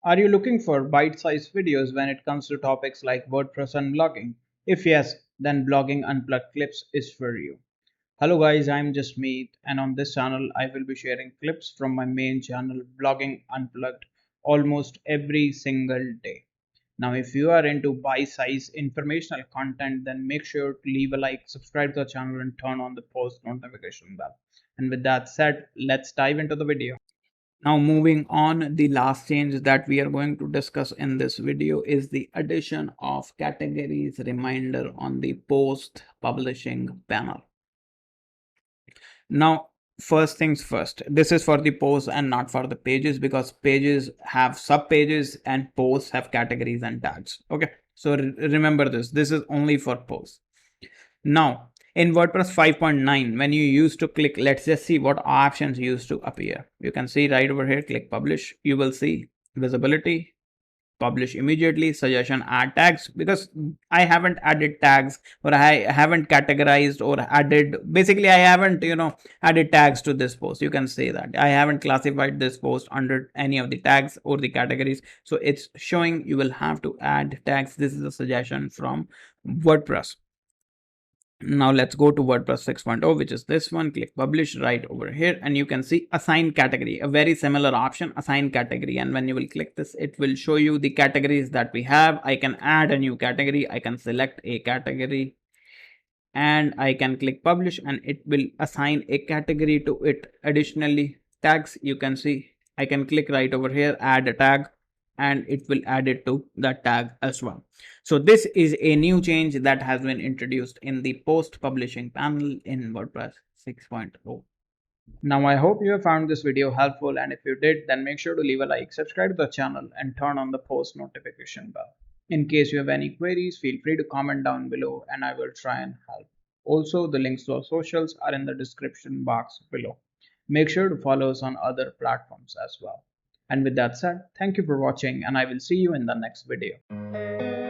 Are you looking for bite-sized videos when it comes to topics like WordPress and blogging? If yes, then Blogging Unplugged Clips is for you. Hello guys, I'm Jasmeet, and on this channel I will be sharing clips from my main channel Blogging Unplugged almost every single day. Now if you are into bite-sized informational content, then make sure to leave a like, subscribe to the channel and turn on the post notification bell. And with that said, let's dive into the video. Now moving on, the last change that we are going to discuss in this video is the addition of categories reminder on the post publishing panel. Now, first things first, this is for the posts and not for the pages, because pages have sub pages and posts have categories and tags. Okay, so remember this is only for posts. Now, in WordPress 5.9, when you used to click, let's just see what options used to appear. You can see right over here, click publish. You will see visibility, publish immediately, suggestion, add tags, because I haven't added tags, or I haven't categorized or added, basically I haven't, added tags to this post. You can say that I haven't classified this post under any of the tags or the categories. So it's showing you will have to add tags. This is a suggestion from WordPress. Now let's go to WordPress 6.0, which is this one. Click publish right over here, and you can see assign category, a very similar option, assign category. And when you will click this, it will show you the categories that we have. I can add a new category. I can select a category and I can click publish, and it will assign a category to it. Additionally, tags, you can see I can click right over here, add a tag, and it will add it to the tag as well. So this is a new change that has been introduced in the post publishing panel in WordPress 6.0. Now I hope you have found this video helpful, and if you did, then make sure to leave a like, subscribe to the channel and turn on the post notification bell. In case you have any queries, feel free to comment down below and I will try and help. Also, the links to our socials are in the description box below. Make sure to follow us on other platforms as well. And with that said, thank you for watching and I will see you in the next video.